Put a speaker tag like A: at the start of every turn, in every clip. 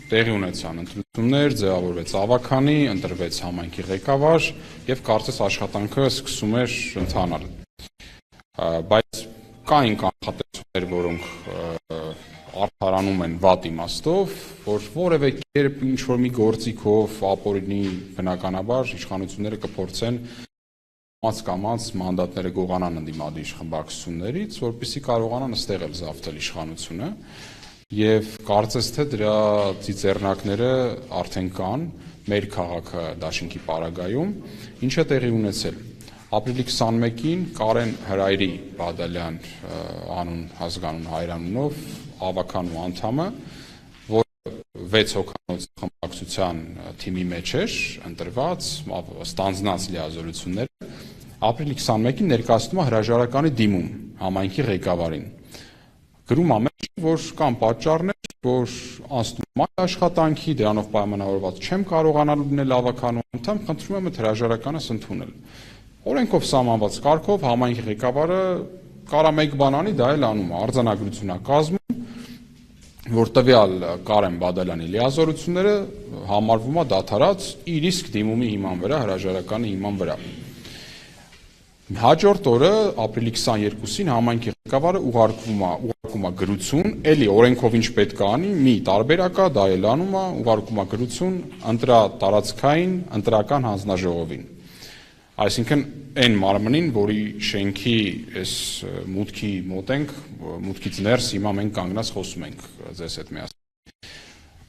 A: տեղի ունեցան ընտրություններ, ձևավորվեց ավագանի, ընտրվեց համայնքի ղեկավար եւ կարծես աշխատանքը սկսում էր ընթանալ։ Բայց կային կանխատեսումներ, որոնք արդարանում են վատ իմաստով, որ որևէ կերպ ինչ-որ մի գործիքով ապօրինի բնականաբար իշխանությունները կփորձեն կամաց մանդատները գողանան ընդդիմադիր խմբակցություններից, որպեսզի կարողանան ըստեղ էլ զավթել իշխանությունը եւ կարծես թե դրա ծիծեռնակները արդեն կան մեր քաղաքը Դաշինքի պարագայում, ինչը տեղի ունեցել։ Ապրիլի 21-ին Կարեն Հրայրի Բադալյան անուն հասկանուն հայրանունով ավականու անդամը, որ 6 հոգանոց խմբակցության թիմի մեջ էր ընտրված, ստանձնած լիազորությունները, ապրիլի 21-ին ներկայացնում է հրաժարականի դիմում համայնքի ղեկավարին։ Գրում ամեն որ կան պատճառներ, որ անցնում է աշխատանքի, դրանով պայմանավորված չեմ կարողանալ լինել ավականու անդամ, խնդրում եմ այդ հրաժարականս ընդունել։ Օրենքով սահմանված կարգով համայնքի ղեկավարը կարա մեկ բան անի, դա էլ անում է, արձանագրություն է կազմում, որ տվյալ Կարեն Բադալյանի լիազորությունները համարվում է դադարած իր իսկ դիմումի հիման վրա, հրաժարականի հիման վրա։ Հաջորդ օրը ապրիլի 22-ին համայնքի ղեկավարը ուղարկում է գրություն, էլի օրենքով ինչ պետք է անի, մի տարբերակ է, դա էլ անում է, ուղարկում է գրություն ընտրատարածքային ընտրական հանձնաժողովին։ Այսինքն այն մարմնին, որի շենքի այս մուտքի մոտ ենք, մուտքից ներս հիմա մենք կանգնած խոսում ենք ձեզ հետ միասին։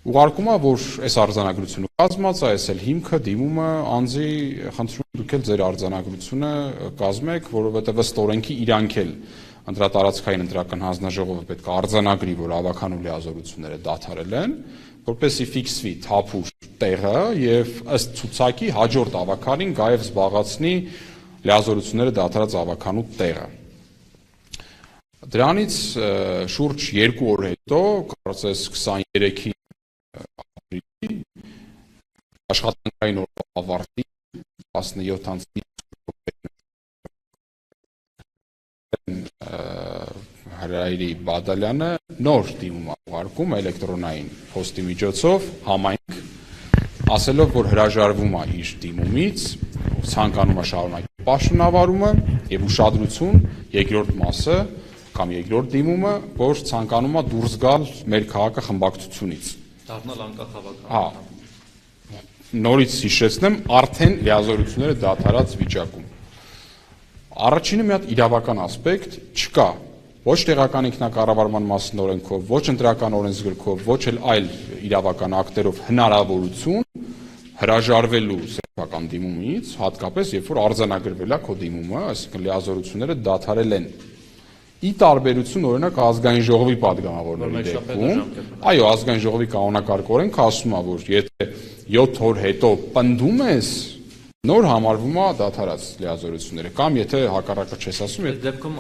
A: Ուղարկում է, որ այս արձանագրությունը կազմած է, այս էլ հիմքը, դիմումը, անձի խնդրում դուք էլ ձեր արձանագրությունը կազմեք, որովհետև ըստ օրենքի իրանք էլ ընտրատարածքային ընտրական հանձնաժողովը պետք է արձանագրի, որ ավականու լիազորությունները դադարել են, որպեսզի ֆիքսվի թափուր տեղը եւ ըստ ցուցակի հաջորդ ավականին գայև զբաղացնի լիազորությունները դադարած ավականու տեղը։ Դրանից շուրջ 2 օր հետո, կարծես 23-ի ապրիլի աշխատանքային օրվա ավարտի 17-ից Հրայրի Բադալյանը նոր դիմում ուղարկում էլեկտրոնային փոստի միջոցով համայնք, ասելով, որ հրաժարվում է իր դիմումից, ցանկանում է շարունակել պաշտոնավարումը եւ ուշադրություն երկրորդ մասը կամ երկրորդ դիմումը, որ ցանկանում է դուրս գալ մեր քաղաքը խմբակցությունից։
B: Դառնալ անկախ ավական։
A: Նորից հիշեցնեմ, արդեն լիազորությունները դադարած վիճակում։ Առաջինը մի հատ իրավական ասպեկտ չկա։ Ոչ տեղական ինքնակառավարման մասին օրենքով, ոչ ընտրական օրենսգրքով, ոչ էլ այլ իրավական ակտերով հնարավորություն հրաժարվելու սեփական դիմումից, հատկապես երբ որ արձանագրվել է քո դիմումը, այսինքն լիազորությունները դադարել են։ Ի տարբերություն օրինակ ազգային ժողովի падգամավորների դեպքում, այո, ազգային ժողովի կանոնակարգ օրենքը ասում է, որ եթե 7 օր հետո պնդում ես, նոր համարվում է դադարած լիազորությունները, կամ եթե հակառակը չես ասում,
B: այդ դեպքում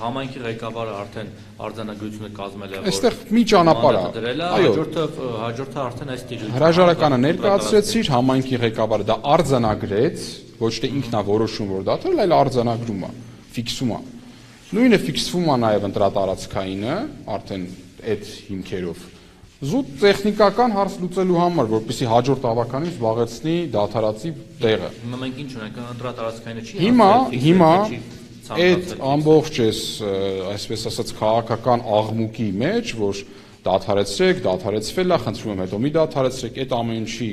B: համայնքի ղեկավարը արդեն արձանագրությունը կազմել է,
A: այստեղ մի ճանապարհ է,
B: այո, հաջորդը արդեն այս տիրույթը
A: հրաժարականը ներկայացրեցիր, համայնքի ղեկավարը դա արձանագրեց, ոչ թե ինքնա որոշում որ դադարել, այլ արձանագրում է, ֆիքսում է։ Նույնը ֆիքսվում է նաև ընտրատարածքայինը, արդեն այդ հիմքերով։ Զուտ տեխնիկական հարց լուծելու համար, որպեսզի հաջորդ ավականին զբաղեցնի դադարածի տեղը։
B: Հիմա մենք ինչ ունենք, ընտրատարածքայինը չի
A: Հիմա այդ ամբողջ էս, այսպես ասած, քաղաքական աղմուկի մեջ, որ դադարեցվել է, խնդրում եմ հետո մի դադարեցրեք, այդ ամեն ինչի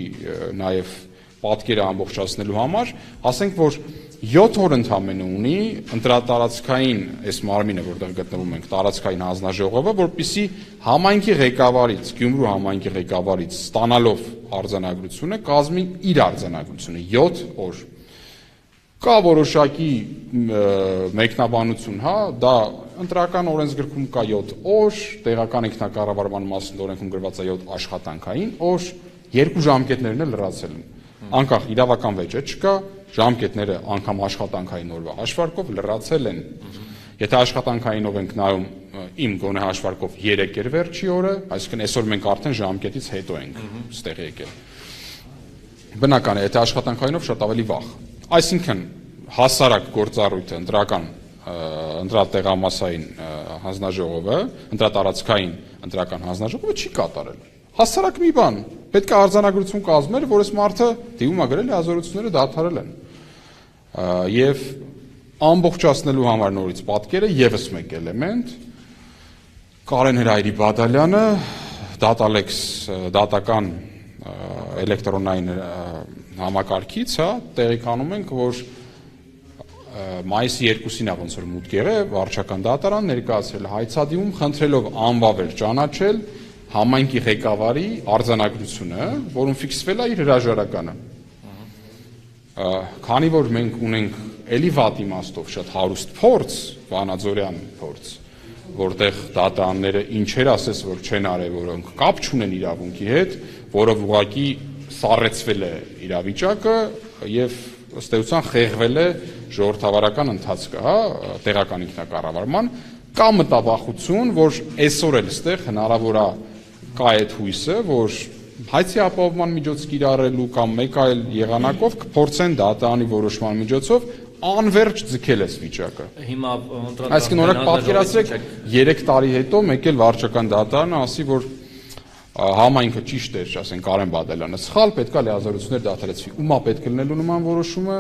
A: նաև պատկերը ամբողջացնելու համար, ասենք որ 7 օր ընդամենը ունի ընտրատարածքային այս մարմինը, որտեղ գտնվում ենք, տարածքային հանձնաժողովը, որպեսզի համայնքի ղեկավարից, Գյումրու համայնքի ղեկավարից ստանալով արձանագրությունը կազմի իր արձանագրությունը 7 օր։ Կա որոշակի մեկնաբանություն, հա, դա ընտրական օրենսգրքում կա 7 օր, տեղական ինքնակառավարման մասին օրենքում գրված է 7 աշխատանքային օր, 2 ժամկետներն էլ լրացել են։ Անկախ իրավական վեճը չկա, ժամկետները անգամ աշխատանքային օրվա հաշվարկով լրացել են։ Եթե աշխատանքայինով ենք նայում, իմ գոնե հաշվարկով 3 էր վերջի օրը, այսինքն այսօր մենք արդեն ժամկետից հետո ենք ստեղ եկել։ Բնական է, եթե աշխատանքայինով շատ ավելի վաղ։ Այսինքն հասարակ գործառույթը ընտրատեղամասային հանձնաժողովը, ընտրատարածքային ընտրական հանձնաժողովը չի կատարել։ Հասարակ մի բան, պետք է արձանագրություն կազմել, որ այս մարդը դիմում է գրել լիազորությունները դադարել են։ Եվ ամբողջացնելու համար նորից պատկերը եւս մեկ էլեմենտ Կարեն Հրայրի Բադալյանը Datalex դատական էլեկտրոնային համակարգից, հա, տեղի կանում ենք, որ մայիսի 2-ին է ոնց որ մուտք եղել վարչական դատարան ներկայացրել հայցադիմում խնդրելով անվավեր ճանաչել համայնքի ղեկավարի արձանագրությունը, որում ֆիքսվել է իր հրաժարականը։ Քանի որ մենք ունենք էլի վատ իմաստով շատ հարուստ փորձ, Վանաձորյան փորձ, որտեղ դատարանները ինչեր ասես որ չեն արել, որոնք կապ չունեն իրավունքի հետ, որով ուղղակի սառեցվել է իրավիճակը եւ ըստ էության խեղվել է ժողովրդավարական ընթացքը, հա, տեղական ինքնակառավարման, կա մտավախություն, որ այսօր էլ այստեղ հնարավոր է կա այդ հույսը, որ հայցի ապահովման միջոց կիրառելու կամ մեկ այլ եղանակով կփորձեն դատարանի որոշման միջոցով անverջ ձգել այս վիճակը։
B: Հիմա
A: Այսինքն օրինակ պատկերացրեք 3 տարի հետո մեկ էլ վարչական դատարանը ասի, որ համայնքը ճիշտ էր, ասենք Կարեն Բադալյանը սխալ, պետք է լիազորություններ դադարեցվի։ Ումա պետք է լինելու նման որոշումը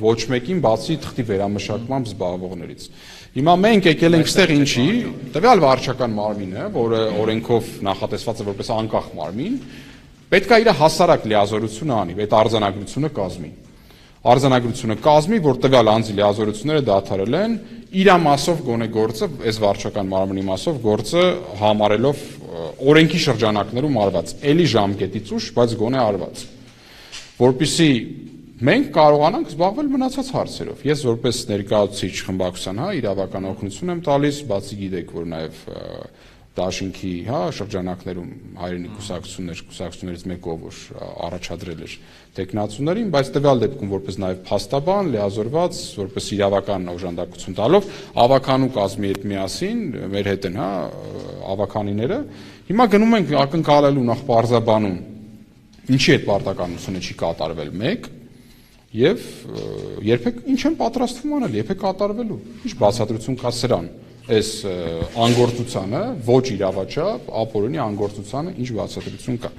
A: ոչ մեկին բացի թղթի վերամշակմամբ զբաղվողներից։ Հիմա մենք եկել ենք այստեղ ինչի, տվյալ վարչական մարմինը, որը օրենքով նախատեսված է որպես անկախ մարմին, պետք է իր հասարակ լիազորությունը անի, այդ արձանագրությունը կազմի։ Արձանագրությունը կազմի, որ տվյալ անձի լիազորությունները դադարել են, իր մասով գոնե գործը, այս վարչական մարմնի մասով գործը համարելով օրենքի շրջանակներում արված, էլի ժամկետից ուշ, բայց գոնե արված։ Որպեսզի մենք կարողանանք զբաղվել մնացած հարցերով։ Ես որպես ներկայացուցիչ խմբակցության, հա, իրավական օգնություն եմ տալիս, բացի գիտեք, որ նաև դաշինքի, հա, շրջանակներում հայրենի կուսակցություններից մեկով որ առաջադրել էր տեխնացուներին, բայց տվյալ դեպքում որպես նաև փաստաբան, լիազորված, որպես իրավական օժանդակություն տալով, ավականու կազմի հետ միասին մեր հետ են, հա, ավականիները։ Հիմա գնում ենք ակնկալելու նախ պարզաբանում, ինչի այդ պարտականությունը չի կատարվել մեկ, եւ երբեք ինչ են պատրաստվում անել, երբեք կատարվելու։ Ինչ բացատրություն կա սրան, այս անգործությանը, ոչ իրավաչափ, ապօրինի անգործությանը ինչ բացատրություն կա։